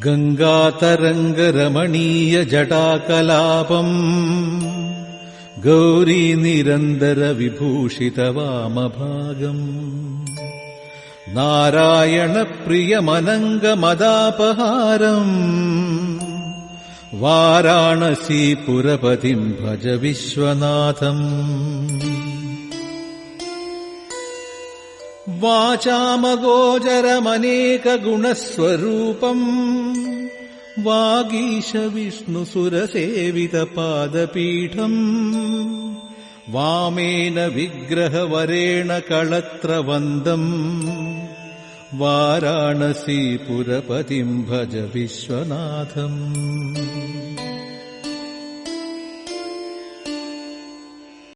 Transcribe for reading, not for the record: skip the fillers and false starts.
ഗംഗാതരംഗരമണീയ ജടാകലാപം ഗൗരീ നിരന്തര വിഭൂഷിത വാമഭാഗം നാരായണ പ്രിയമനംഗമദാപഹാരം വാരാണസീപുരപതിം ഭജ വിശ്വനാഥം. വാചാമഗോചരമനേകഗുണസ്വരൂപം വാഗീശ വിഷ്ണുസുരസേവിതപാദപീഠം വാമേന വിഗ്രഹവരേണ കളത്രവന്ദം വാരാണസീപുരപതിം ഭജ വിശ്വനാഥം.